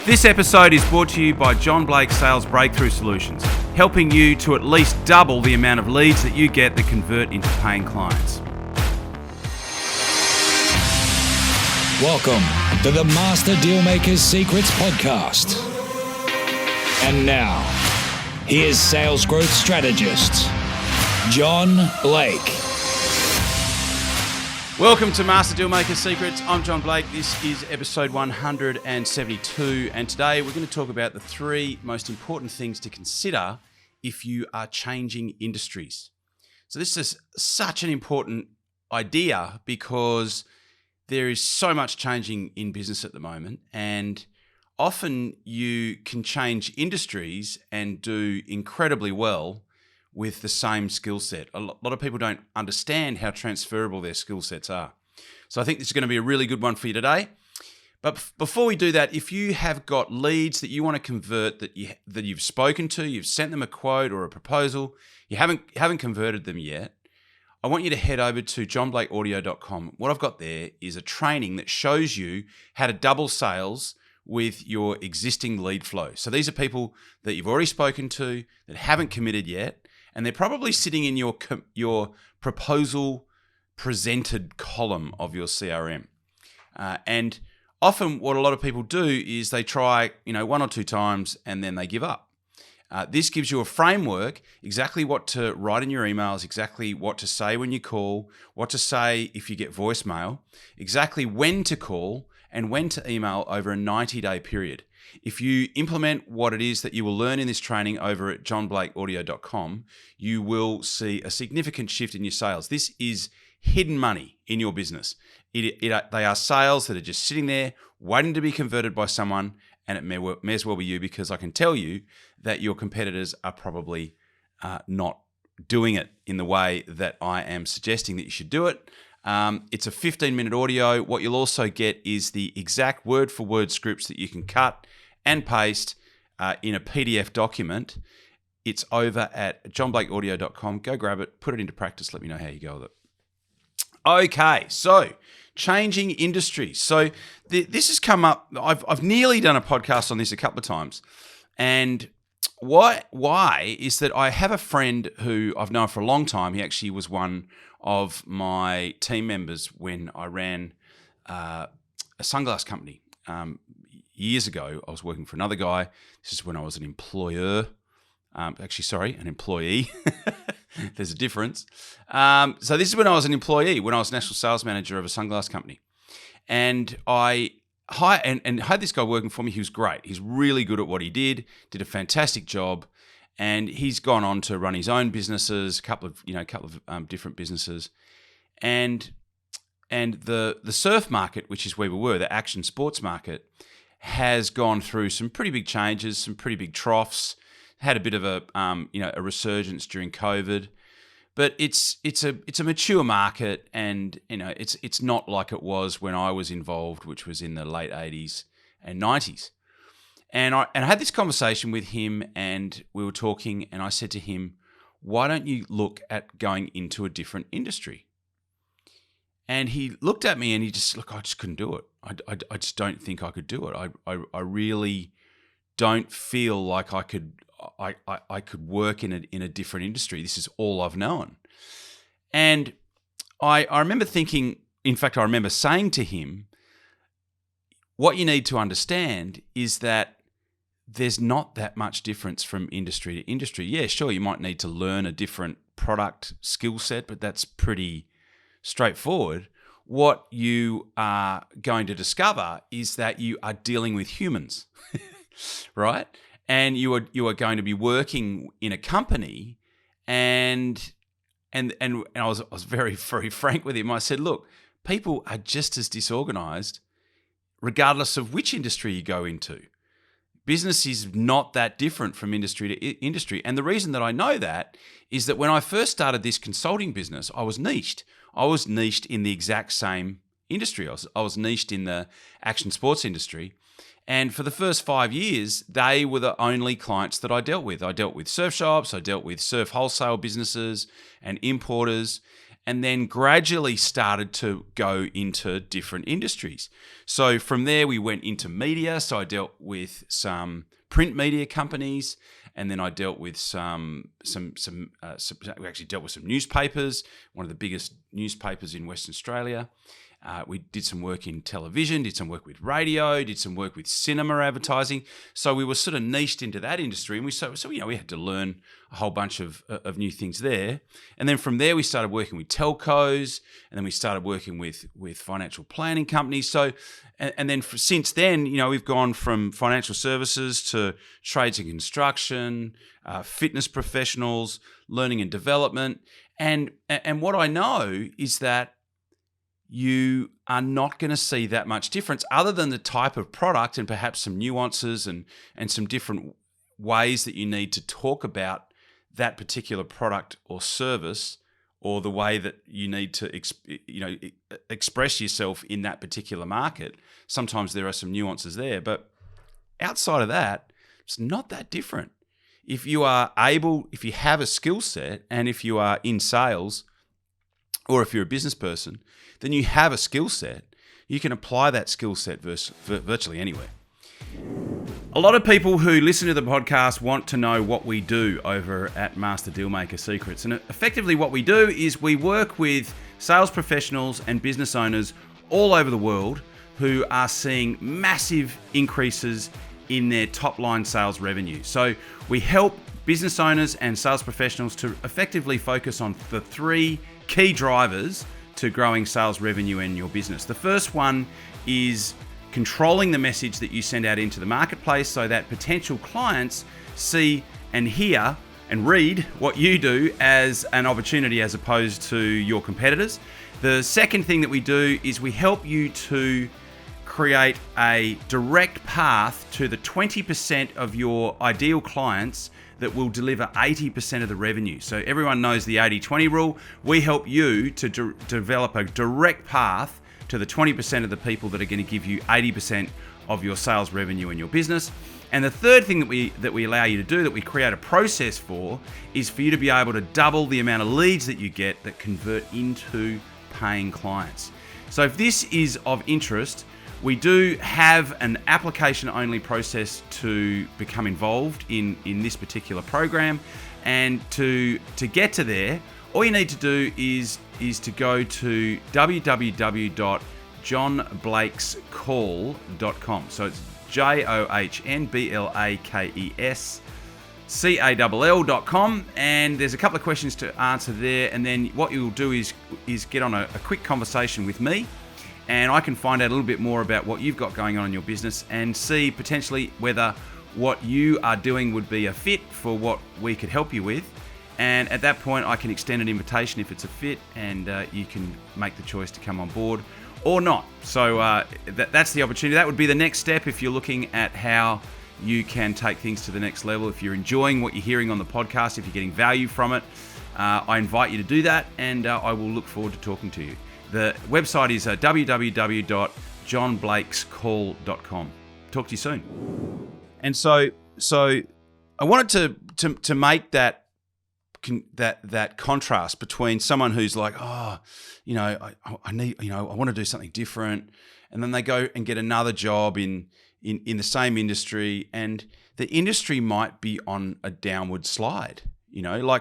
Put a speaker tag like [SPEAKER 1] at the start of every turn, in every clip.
[SPEAKER 1] This episode is brought to you by John Blake Sales Breakthrough Solutions, helping you to at least double the amount of leads that you get that convert into paying clients.
[SPEAKER 2] Welcome to the Master Dealmaker's Secrets podcast. And now, here's sales growth strategist, John Blake.
[SPEAKER 1] Welcome to Master Dealmaker's Secrets. I'm John Blake. This is episode 172, and today we're going to talk about the three most important things to consider if you are changing industries. So this is such an important idea because there is so much changing in business at the moment, and often you can change industries and do incredibly well with the same skill set. A lot of people don't understand how transferable their skill sets are. So I think this is going to be a really good one for you today. But before we do that, if you have got leads that you want to convert that you've spoken to, you've sent them a quote or a proposal, you haven't converted them yet, I want you to head over to johnblakeaudio.com. What I've got there is a training that shows you how to double sales with your existing lead flow. So these are people that you've already spoken to that haven't committed yet, and they're probably sitting in your proposal presented column of your CRM. And often what a lot of people do is they try, one or two times and then they give up. This gives you a framework, exactly what to write in your emails, exactly what to say when you call, what to say if you get voicemail, exactly when to call and when to email over a 90-day period. If you implement what it is that you will learn in this training over at johnblakeaudio.com, you will see a significant shift in your sales. This is hidden money in your business. They are sales that are just sitting there waiting to be converted by someone, and it may as well be you, because I can tell you that your competitors are probably not doing it in the way that I am suggesting that you should do it. It's a 15-minute audio. What you'll also get is the exact word-for-word scripts that you can cut and paste in a PDF document. It's over at johnblakeaudio.com. Go grab it, put it into practice, let me know how you go with it. Okay, so changing industries. So this has come up. I've nearly done a podcast on this a couple of times. And why is that I have a friend who I've known for a long time. He actually was one of my team members when I ran a sunglass company. Years ago, I was working for another guy. This is when I was an employer. An employee. There's a difference. So this is when I was an employee, when I was national sales manager of a sunglass company. And I had this guy working for me. He was great. He's really good at what he did a fantastic job. And he's gone on to run his own businesses, a couple of different businesses. And the surf market, which is where we were, the action sports market, has gone through some pretty big changes, some pretty big troughs. Had a bit of a resurgence during COVID, but it's a mature market, and it's not like it was when I was involved, which was in the late 80s and 90s. And I had this conversation with him, and we were talking, and I said to him, "Why don't you look at going into a different industry?" And he looked at me and he just, I just couldn't do it. I just don't think I could do it. I really don't feel like I could work in a different industry. This is all I've known. And I remember thinking, in fact, I remember saying to him, what you need to understand is that there's not that much difference from industry to industry. Yeah, sure, you might need to learn a different product skill set, but that's pretty straightforward. What you are going to discover is that you are dealing with humans, right? And you are going to be working in a company, and I was very, very frank with him. I said, look, people are just as disorganized regardless of which industry you go into. Business is not that different from industry to industry. And the reason that I know that is that when I first started this consulting business, I was niched. I was niched in the exact same industry. I was niched in the action sports industry. And for the first 5 years, they were the only clients that I dealt with. I dealt with surf shops, I dealt with surf wholesale businesses and importers. and then gradually started to go into different industries. So from there, we went into media. So I dealt with some print media companies, and then I dealt with we actually dealt with some newspapers, one of the biggest newspapers in Western Australia. We did some work in television, did some work with radio, did some work with cinema advertising. So we were sort of niched into that industry, and we had to learn a whole bunch of new things there. And then from there, we started working with telcos, and then we started working with financial planning companies. So, and then since then, we've gone from financial services to trades and construction, fitness professionals, learning and development. And what I know is that you are not going to see that much difference other than the type of product and perhaps some nuances and some different ways that you need to talk about that particular product or service, or the way that you need to express yourself in that particular market. Sometimes there are some nuances there, but outside of that, it's not that different. If you have a skill set, and if you are in sales, or if you're a business person, then you have a skill set. You can apply that skill set virtually anywhere. A lot of people who listen to the podcast want to know what we do over at Master Dealmaker Secrets. And effectively what we do is we work with sales professionals and business owners all over the world who are seeing massive increases in their top line sales revenue. So we help business owners and sales professionals to effectively focus on the three key drivers to growing sales revenue in your business. The first one is controlling the message that you send out into the marketplace so that potential clients see and hear and read what you do as an opportunity as opposed to your competitors. The second thing that we do is we help you to create a direct path to the 20% of your ideal clients that will deliver 80% of the revenue. So everyone knows the 80-20 rule. We help you to develop a direct path to the 20% of the people that are going to give you 80% of your sales revenue in your business. And the third thing that we allow you to do, that we create a process for, is for you to be able to double the amount of leads that you get that convert into paying clients. So if this is of interest, we do have an application-only process to become involved in this particular program. And to get to there, all you need to do is to go to www.johnblakescall.com. So it's JOHNBLAKESCALL.com, and there's a couple of questions to answer there. And then what you'll do is get on a quick conversation with me, and I can find out a little bit more about what you've got going on in your business and see potentially whether what you are doing would be a fit for what we could help you with. And at that point, I can extend an invitation if it's a fit, and you can make the choice to come on board or not. So that's the opportunity. That would be the next step if you're looking at how you can take things to the next level. If you're enjoying what you're hearing on the podcast, if you're getting value from it, I invite you to do that, and I will look forward to talking to you. The website is www.johnblakescall.com. Talk to you soon. And so I wanted to make that contrast between someone who's like, I want to do something different, and then they go and get another job in the same industry, and the industry might be on a downward slide.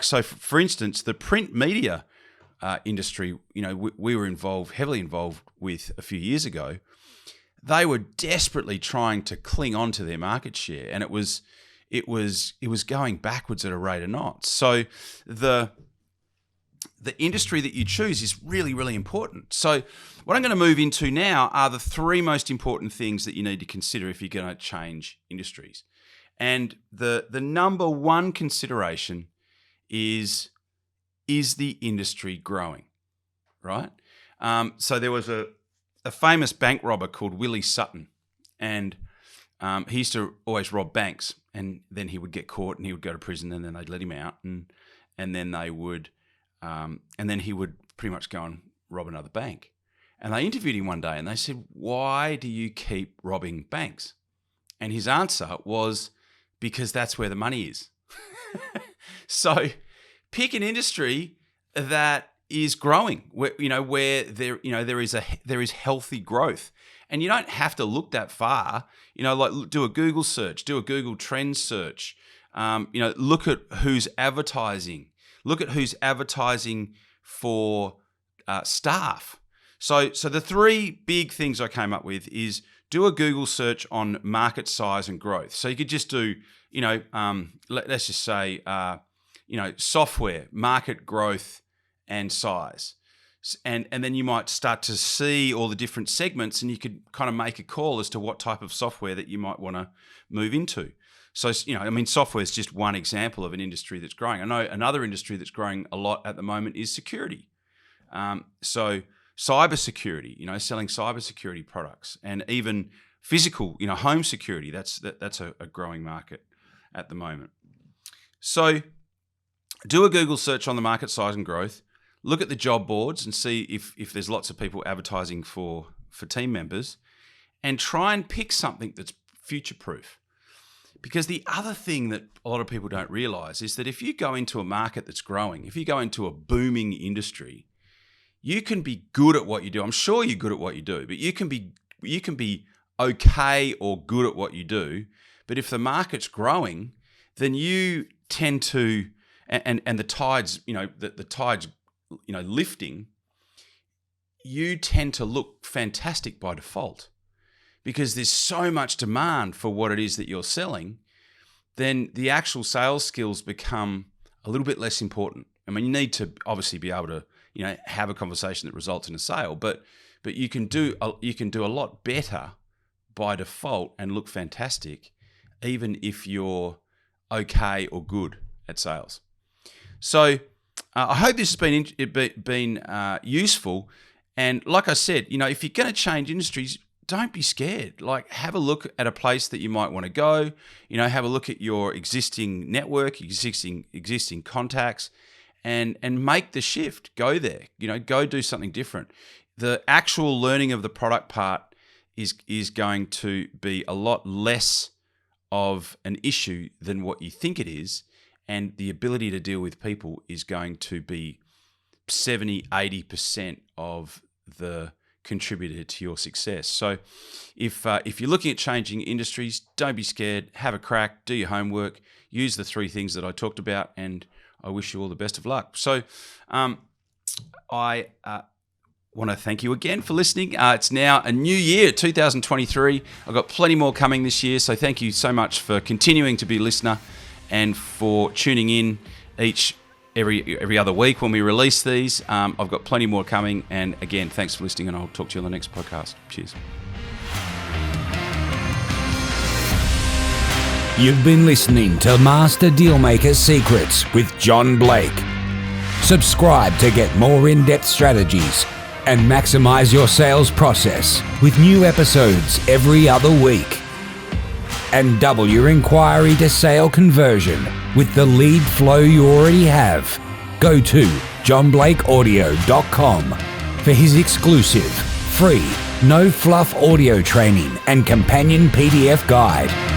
[SPEAKER 1] So for instance, the print media industry, we were heavily involved with a few years ago. They were desperately trying to cling on to their market share, and it was going backwards at a rate of knots. So the industry that you choose is really, really important. So what I'm going to move into now are the three most important things that you need to consider if you're going to change industries. And the number one consideration is the industry growing, right? So there was a famous bank robber called Willie Sutton, and he used to always rob banks, and then he would get caught and he would go to prison, and then they'd let him out, and then they would, and then he would pretty much go and rob another bank. And they interviewed him one day, and they said, "Why do you keep robbing banks?" And his answer was, "Because that's where the money is." So pick an industry that is growing, where there is healthy growth, and you don't have to look that far. Like do a Google search, do a Google Trends search. Look at who's advertising. Look at who's advertising for staff. So the three big things I came up with is do a Google search on market size and growth. So you could just do, let's just say, software, market growth and size. And then you might start to see all the different segments, and you could kind of make a call as to what type of software that you might want to move into. So, software is just one example of an industry that's growing. I know another industry that's growing a lot at the moment is security. So cybersecurity, selling cybersecurity products, and even physical, home security. That's a growing market at the moment. So do a Google search on the market size and growth. Look at the job boards and see if there's lots of people advertising for team members, and try and pick something that's future-proof. Because the other thing that a lot of people don't realize is that if you go into a market that's growing, if you go into a booming industry, you can be good at what you do. I'm sure you're good at what you do, but you can be okay or good at what you do. But if the market's growing, then you tend to, and the tides, the tides, lifting, you tend to look fantastic by default, because there's so much demand for what it is that you're selling. Then the actual sales skills become a little bit less important. You need to obviously be able to, have a conversation that results in a sale, but you can do a lot better by default and look fantastic, even if you're okay or good at sales. So I hope this has been useful. And like I said, if you're going to change industries, don't be scared. Like, have a look at a place that you might want to go. Have a look at your existing network, existing contacts, and make the shift. Go there. Go do something different. The actual learning of the product part is going to be a lot less of an issue than what you think it is, and the ability to deal with people is going to be 70-80% of the contributor to your success. So if you're looking at changing industries, don't be scared. Have a crack. Do your homework. Use the three things that I talked about, and I wish you all the best of luck. So I want to thank you again for listening. It's now a new year, 2023. I've got plenty more coming this year, so thank you so much for continuing to be a listener and for tuning in every other week when we release these. I've got plenty more coming, and again, thanks for listening, and I'll talk to you on the next podcast. Cheers.
[SPEAKER 2] You've been listening to Master Dealmaker Secrets with John Blake. Subscribe to get more in-depth strategies and maximize your sales process with new episodes every other week. And double your inquiry to sale conversion with the lead flow you already have. Go to johnblakeaudio.com for his exclusive, free, no-fluff audio training and companion PDF guide.